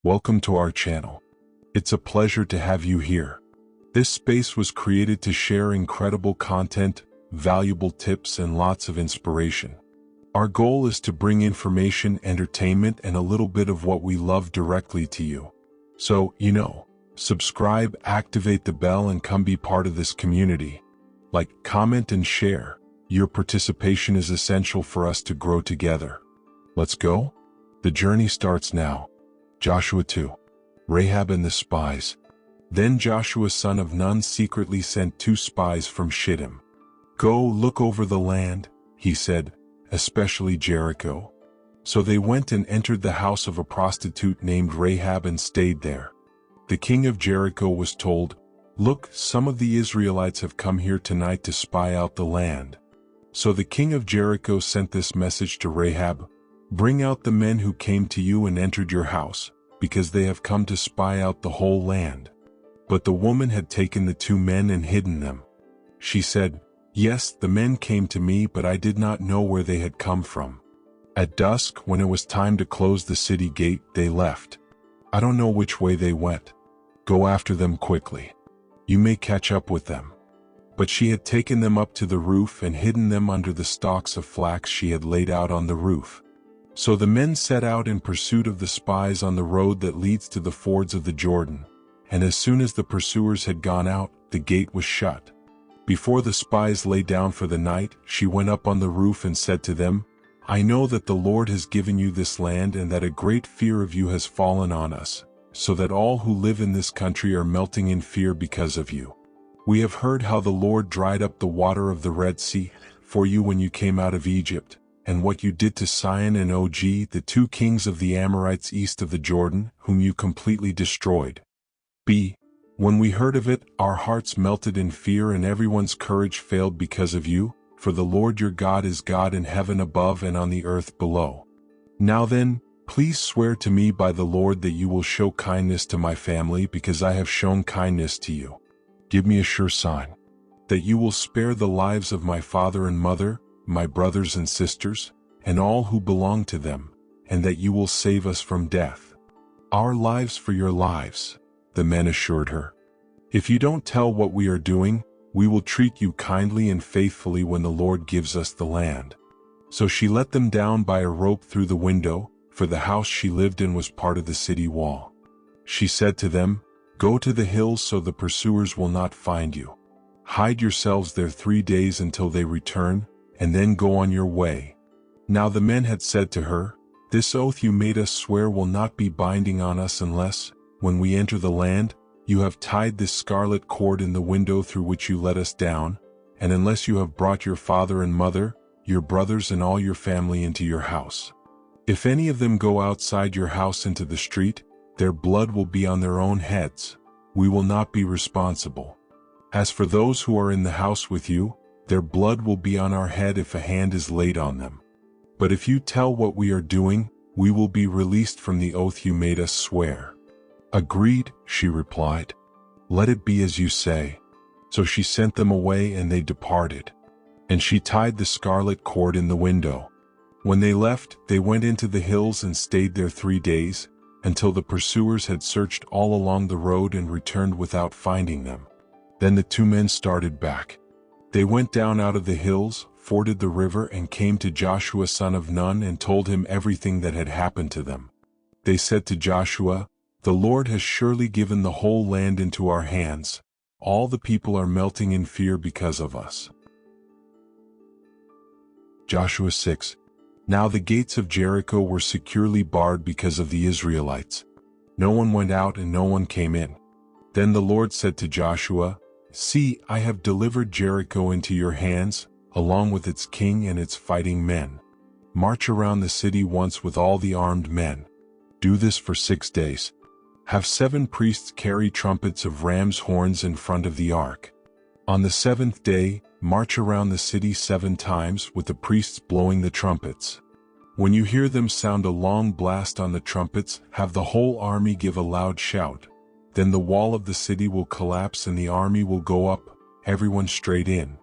Welcome to our channel. It's a pleasure to have you here. This space was created to share incredible content, valuable tips, and lots of inspiration. Our goal is to bring information, entertainment, and a little bit of what we love directly to you. So, subscribe, activate the bell, and come be part of this community. Like, comment, and share. Your participation is essential for us to grow together. Let's go? The journey starts now. Joshua 2. Rahab and the spies. Then Joshua son of Nun secretly sent 2 spies from Shittim. "Go look over the land," he said, "especially Jericho." So they went and entered the house of a prostitute named Rahab and stayed there. The king of Jericho was told, "Look, some of the Israelites have come here tonight to spy out the land." So the king of Jericho sent this message to Rahab, "Bring out the men who came to you and entered your house, because they have come to spy out the whole land." But the woman had taken the 2 men and hidden them. She said, "Yes, the men came to me, but I did not know where they had come from. At dusk, when it was time to close the city gate, they left. I don't know which way they went. Go after them quickly. You may catch up with them." But she had taken them up to the roof and hidden them under the stalks of flax she had laid out on the roof. So the men set out in pursuit of the spies on the road that leads to the fords of the Jordan, and as soon as the pursuers had gone out, the gate was shut. Before the spies lay down for the night, she went up on the roof and said to them, "I know that the Lord has given you this land and that a great fear of you has fallen on us, so that all who live in this country are melting in fear because of you. We have heard how the Lord dried up the water of the Red Sea for you when you came out of Egypt, and what you did to Sihon and Og, the 2 kings of the Amorites east of the Jordan, whom you completely destroyed. When we heard of it, our hearts melted in fear and everyone's courage failed because of you, for the Lord your God is God in heaven above and on the earth below. Now then, please swear to me by the Lord that you will show kindness to my family because I have shown kindness to you. Give me a sure sign that you will spare the lives of my father and mother, my brothers and sisters, and all who belong to them, and that you will save us from death." "Our lives for your lives," the men assured her. "If you don't tell what we are doing, we will treat you kindly and faithfully when the Lord gives us the land." So she let them down by a rope through the window, for the house she lived in was part of the city wall. She said to them, "Go to the hills so the pursuers will not find you. Hide yourselves there 3 days until they return, and then go on your way." Now the men had said to her, "This oath you made us swear will not be binding on us unless, when we enter the land, you have tied this scarlet cord in the window through which you let us down, and unless you have brought your father and mother, your brothers and all your family into your house. If any of them go outside your house into the street, their blood will be on their own heads. We will not be responsible. As for those who are in the house with you, their blood will be on our head if a hand is laid on them. But if you tell what we are doing, we will be released from the oath you made us swear." "Agreed," she replied. "Let it be as you say." So she sent them away and they departed. And she tied the scarlet cord in the window. When they left, they went into the hills and stayed there 3 days, until the pursuers had searched all along the road and returned without finding them. Then the 2 men started back. They went down out of the hills, forded the river, and came to Joshua son of Nun and told him everything that had happened to them. They said to Joshua, "The Lord has surely given the whole land into our hands. All the people are melting in fear because of us." Joshua 6. Now the gates of Jericho were securely barred because of the Israelites. No one went out and no one came in. Then the Lord said to Joshua, "See, I have delivered Jericho into your hands, along with its king and its fighting men. March around the city once with all the armed men. Do this for 6 days. Have 7 priests carry trumpets of ram's horns in front of the ark. On the 7th day, march around the city 7 times with the priests blowing the trumpets. When you hear them sound a long blast on the trumpets, have the whole army give a loud shout. Then the wall of the city will collapse and the army will go up, everyone straight in."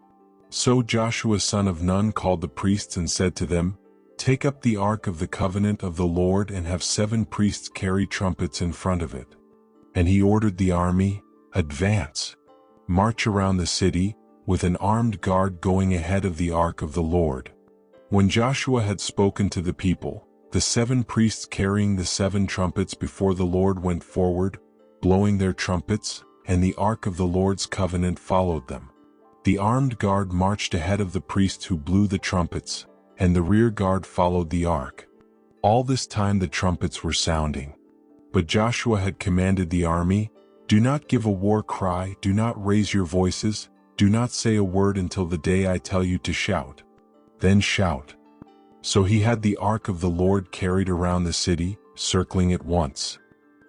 So Joshua son of Nun called the priests and said to them, Take up the ark of the covenant of the Lord and have 7 priests carry trumpets in front of it. And he ordered the army, advance, march around the city, with an armed guard going ahead of the ark of the Lord. When Joshua had spoken to the people, the 7 priests carrying the 7 trumpets before the Lord went forward, blowing their trumpets, and the ark of the Lord's covenant followed them. The armed guard marched ahead of the priests who blew the trumpets, and the rear guard followed the ark. All this time the trumpets were sounding. But Joshua had commanded the army, "Do not give a war cry, do not raise your voices, do not say a word until the day I tell you to shout. Then shout." So he had the ark of the Lord carried around the city, circling it once.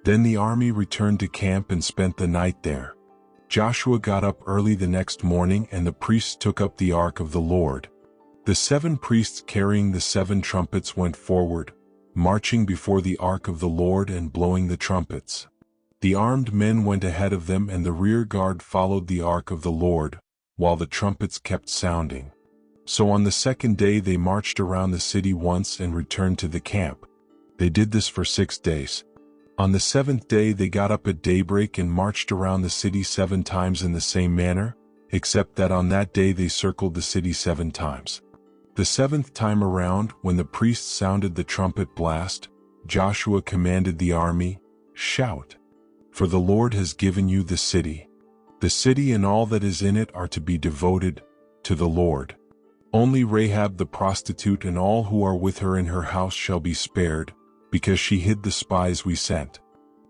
Then the army returned to camp and spent the night there. Joshua got up early the next morning and the priests took up the ark of the Lord. The 7 priests carrying the 7 trumpets went forward, marching before the ark of the Lord and blowing the trumpets. The armed men went ahead of them and the rear guard followed the ark of the Lord, while the trumpets kept sounding. So on the second day they marched around the city once and returned to the camp. They did this for 6 days. On the 7th day they got up at daybreak and marched around the city 7 times in the same manner, except that on that day they circled the city 7 times. The 7th time around, when the priests sounded the trumpet blast, Joshua commanded the army, "Shout! For the Lord has given you the city. The city and all that is in it are to be devoted to the Lord. Only Rahab the prostitute and all who are with her in her house shall be spared, because she hid the spies we sent.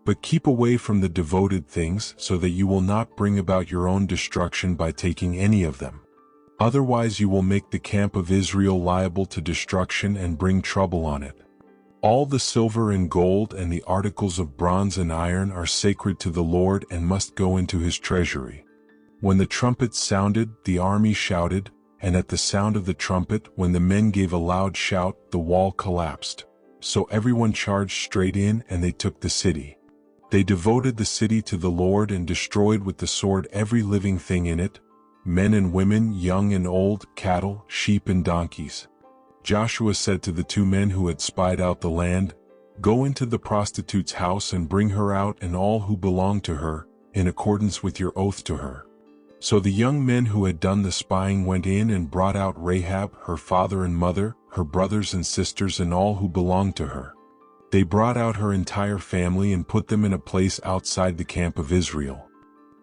But keep away from the devoted things so that you will not bring about your own destruction by taking any of them. Otherwise you will make the camp of Israel liable to destruction and bring trouble on it. All the silver and gold and the articles of bronze and iron are sacred to the Lord and must go into his treasury." When the trumpets sounded, the army shouted, and at the sound of the trumpet, when the men gave a loud shout, the wall collapsed. So everyone charged straight in and they took the city. They devoted the city to the Lord and destroyed with the sword every living thing in it, men and women, young and old, cattle, sheep and donkeys. Joshua said to the 2 men who had spied out the land, "Go into the prostitute's house and bring her out and all who belong to her, in accordance with your oath to her." So the young men who had done the spying went in and brought out Rahab, her father and mother, her brothers and sisters and all who belonged to her. They brought out her entire family and put them in a place outside the camp of Israel.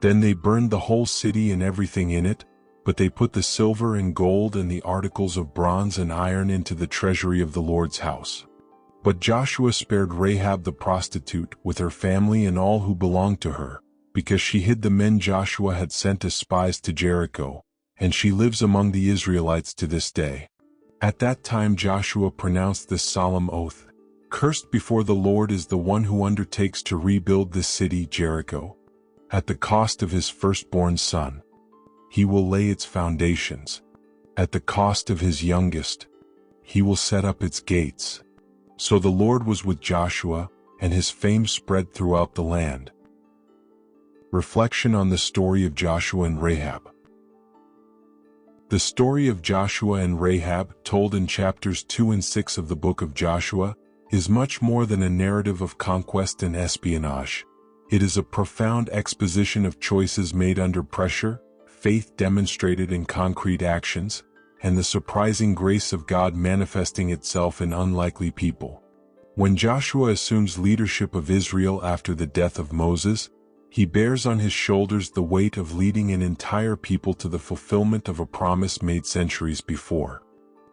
Then they burned the whole city and everything in it, but they put the silver and gold and the articles of bronze and iron into the treasury of the Lord's house. But Joshua spared Rahab the prostitute with her family and all who belonged to her, because she hid the men Joshua had sent as spies to Jericho, and she lives among the Israelites to this day. At that time Joshua pronounced this solemn oath, "Cursed before the Lord is the one who undertakes to rebuild this city, Jericho, at the cost of his firstborn son. He will lay its foundations. At the cost of his youngest, he will set up its gates." So the Lord was with Joshua, and his fame spread throughout the land. Reflection on the story of Joshua and Rahab. The story of Joshua and Rahab, told in chapters 2 and 6 of the book of Joshua, is much more than a narrative of conquest and espionage. It is a profound exposition of choices made under pressure, faith demonstrated in concrete actions, and the surprising grace of God manifesting itself in unlikely people. When Joshua assumes leadership of Israel after the death of Moses, he bears on his shoulders the weight of leading an entire people to the fulfillment of a promise made centuries before.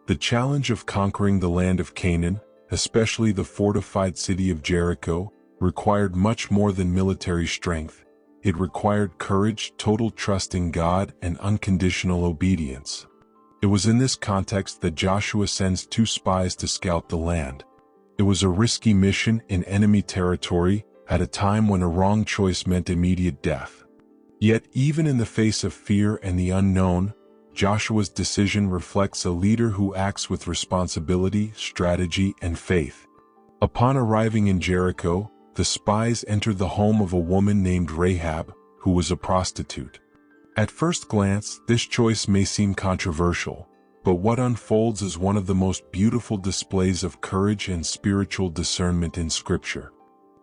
The challenge of conquering the land of Canaan, especially the fortified city of Jericho, required much more than military strength. It required courage, total trust in God, and unconditional obedience. It was in this context that Joshua sends 2 spies to scout the land. It was a risky mission in enemy territory, at a time when a wrong choice meant immediate death. Yet even in the face of fear and the unknown, Joshua's decision reflects a leader who acts with responsibility, strategy, and faith. Upon arriving in Jericho, the spies entered the home of a woman named Rahab, who was a prostitute. At first glance, this choice may seem controversial, But what unfolds is one of the most beautiful displays of courage and spiritual discernment in Scripture.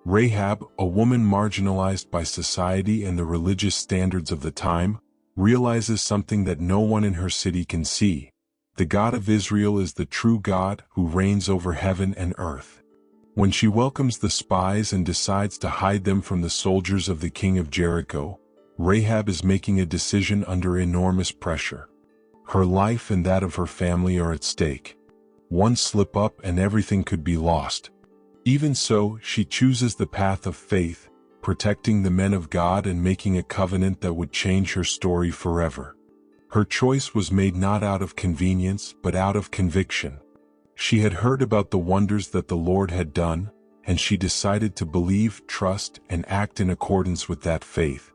Rahab, a woman marginalized by society and the religious standards of the time, realizes something that no one in her city can see. The God of Israel is the true God who reigns over heaven and earth. When she welcomes the spies and decides to hide them from the soldiers of the king of Jericho, Rahab is making a decision under enormous pressure. Her life and that of her family are at stake. One slip up and everything could be lost. Even so, she chooses the path of faith, protecting the men of God and making a covenant that would change her story forever. Her choice was made not out of convenience but out of conviction. She had heard about the wonders that the Lord had done, and she decided to believe, trust, and act in accordance with that faith.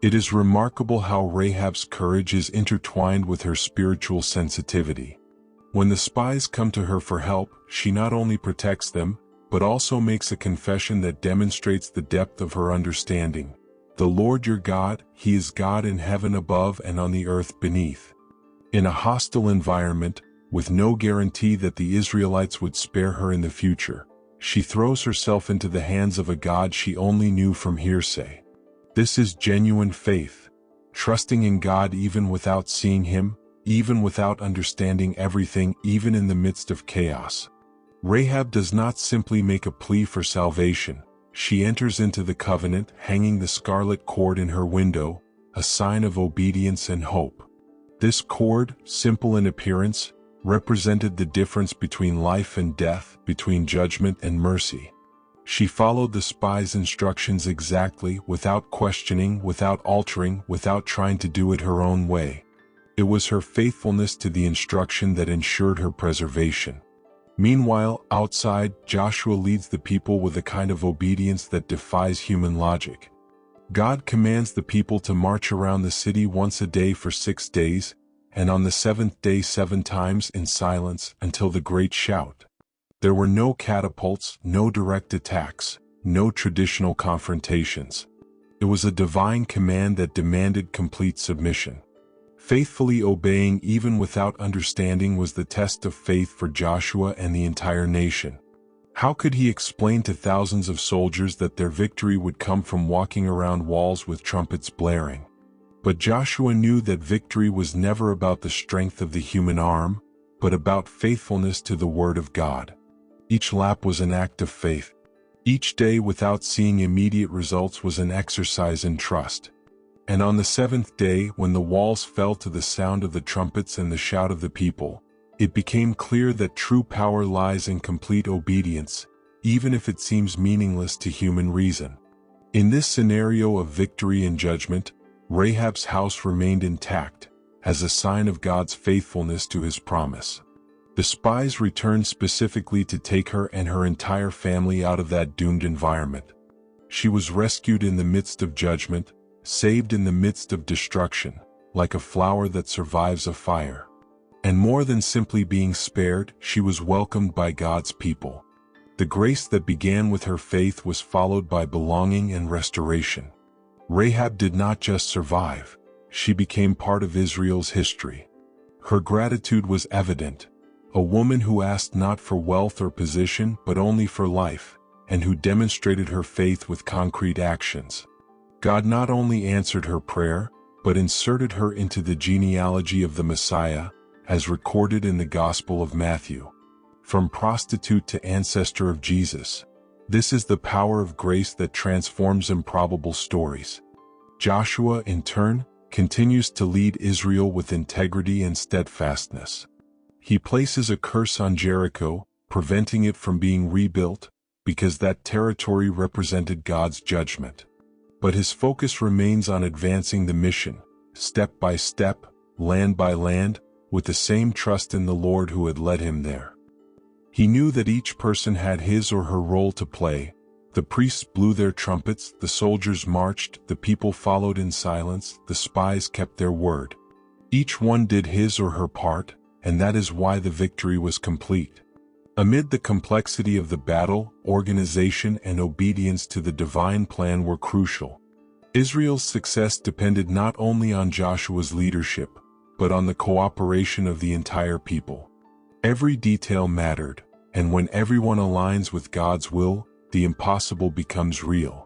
It is remarkable how Rahab's courage is intertwined with her spiritual sensitivity. When the spies come to her for help, she not only protects them, but also makes a confession that demonstrates the depth of her understanding. The Lord your God, He is God in heaven above and on the earth beneath. In a hostile environment, with no guarantee that the Israelites would spare her in the future, she throws herself into the hands of a God she only knew from hearsay. This is genuine faith, trusting in God even without seeing Him, even without understanding everything, even in the midst of chaos. Rahab does not simply make a plea for salvation. She enters into the covenant, hanging the scarlet cord in her window, a sign of obedience and hope. This cord, simple in appearance, represented the difference between life and death, between judgment and mercy. She followed the spies' instructions exactly, without questioning, without altering, without trying to do it her own way. It was her faithfulness to the instruction that ensured her preservation. Meanwhile, outside, Joshua leads the people with a kind of obedience that defies human logic. God commands the people to march around the city once a day for 6 days, and on the 7th day 7 times in silence until the great shout. There were no catapults, no direct attacks, no traditional confrontations. It was a divine command that demanded complete submission. Faithfully obeying even without understanding was the test of faith for Joshua and the entire nation. How could he explain to thousands of soldiers that their victory would come from walking around walls with trumpets blaring? But Joshua knew that victory was never about the strength of the human arm, but about faithfulness to the Word of God. Each lap was an act of faith. Each day without seeing immediate results was an exercise in trust. And on the 7th day, when the walls fell to the sound of the trumpets and the shout of the people, it became clear that true power lies in complete obedience, even if it seems meaningless to human reason. In this scenario of victory and judgment, Rahab's house remained intact, as a sign of God's faithfulness to His promise. The spies returned specifically to take her and her entire family out of that doomed environment. She was rescued in the midst of judgment, saved in the midst of destruction, like a flower that survives a fire. And more than simply being spared, she was welcomed by God's people. The grace that began with her faith was followed by belonging and restoration. Rahab did not just survive, she became part of Israel's history. Her gratitude was evident. A woman who asked not for wealth or position but only for life, and who demonstrated her faith with concrete actions. God not only answered her prayer, but inserted her into the genealogy of the Messiah, as recorded in the Gospel of Matthew. From prostitute to ancestor of Jesus. This is the power of grace that transforms improbable stories. Joshua, in turn, continues to lead Israel with integrity and steadfastness. He places a curse on Jericho, preventing it from being rebuilt, because that territory represented God's judgment. But his focus remains on advancing the mission, step by step, land by land, with the same trust in the Lord who had led him there. He knew that each person had his or her role to play. The priests blew their trumpets, the soldiers marched, the people followed in silence, the spies kept their word. Each one did his or her part, and that is why the victory was complete. Amid the complexity of the battle, organization and obedience to the divine plan were crucial. Israel's success depended not only on Joshua's leadership, but on the cooperation of the entire people. Every detail mattered, and when everyone aligns with God's will, the impossible becomes real.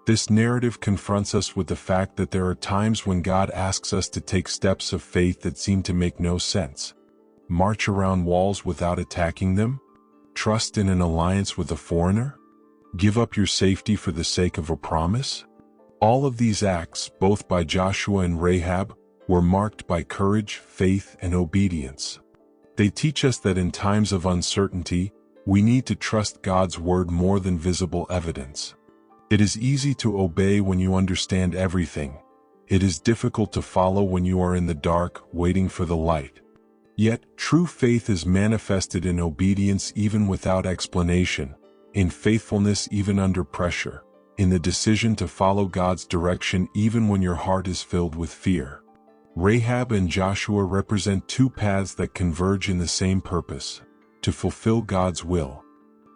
This narrative confronts us with the fact that there are times when God asks us to take steps of faith that seem to make no sense. March around walls without attacking them? Trust in an alliance with a foreigner? Give up your safety for the sake of a promise? All of these acts, both by Joshua and Rahab, were marked by courage, faith, and obedience. They teach us that in times of uncertainty, we need to trust God's word more than visible evidence. It is easy to obey when you understand everything. It is difficult to follow when you are in the dark, waiting for the light. Yet, true faith is manifested in obedience even without explanation, in faithfulness even under pressure, in the decision to follow God's direction even when your heart is filled with fear. Rahab and Joshua represent two paths that converge in the same purpose: to fulfill God's will.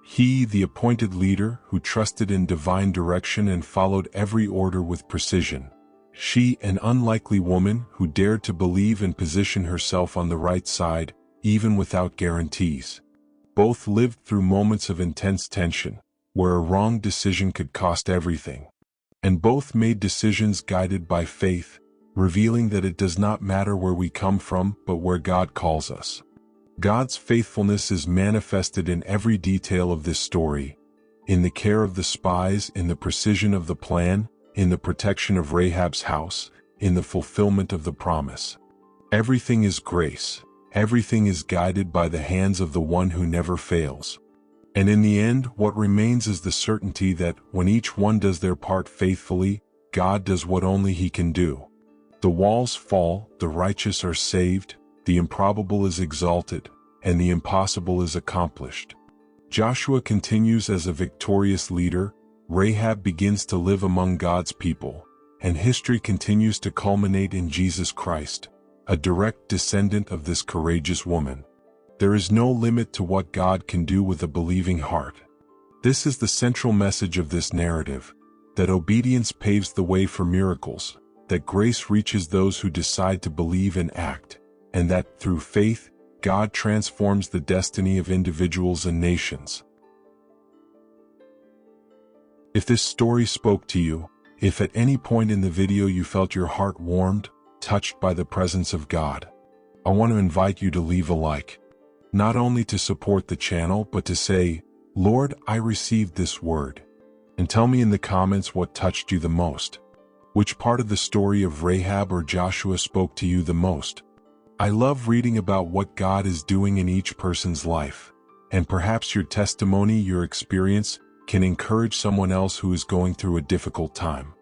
He, the appointed leader, who trusted in divine direction and followed every order with precision. She, an unlikely woman who dared to believe and position herself on the right side, even without guarantees. Both lived through moments of intense tension, where a wrong decision could cost everything. And both made decisions guided by faith, revealing that it does not matter where we come from, but where God calls us. God's faithfulness is manifested in every detail of this story, in the care of the spies, in the precision of the plan, in the protection of Rahab's house, in the fulfillment of the promise. Everything is grace. Everything is guided by the hands of the one who never fails. And in the end, what remains is the certainty that when each one does their part faithfully, God does what only He can do. The walls fall, the righteous are saved, the improbable is exalted, and the impossible is accomplished. Joshua continues as a victorious leader, Rahab begins to live among God's people, and history continues to culminate in Jesus Christ, a direct descendant of this courageous woman. There is no limit to what God can do with a believing heart. This is the central message of this narrative, that obedience paves the way for miracles, that grace reaches those who decide to believe and act, and that, through faith, God transforms the destiny of individuals and nations. If this story spoke to you, if at any point in the video you felt your heart warmed, touched by the presence of God, I want to invite you to leave a like. Not only to support the channel, but to say, "Lord, I received this word." And tell me in the comments what touched you the most. Which part of the story of Rahab or Joshua spoke to you the most? I love reading about what God is doing in each person's life. And perhaps your testimony, your experience, can encourage someone else who is going through a difficult time.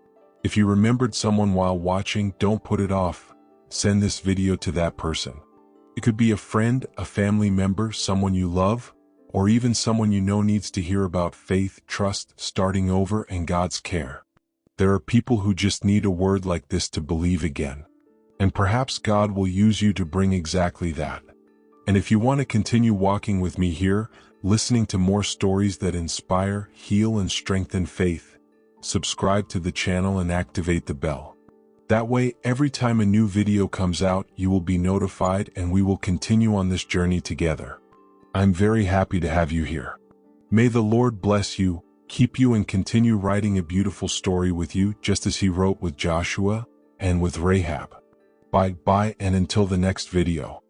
If you remembered someone while watching, don't put it off. Send this video to that person. It could be a friend, a family member, someone you love, or even someone you know needs to hear about faith, trust, starting over, and God's care. There are people who just need a word like this to believe again. And perhaps God will use you to bring exactly that. And if you want to continue walking with me here, listening to more stories that inspire, heal, and strengthen faith, subscribe to the channel and activate the bell. That way, every time a new video comes out, you will be notified and we will continue on this journey together. I'm very happy to have you here. May the Lord bless you, keep you, and continue writing a beautiful story with you, just as He wrote with Joshua and with Rahab. Bye, and until the next video.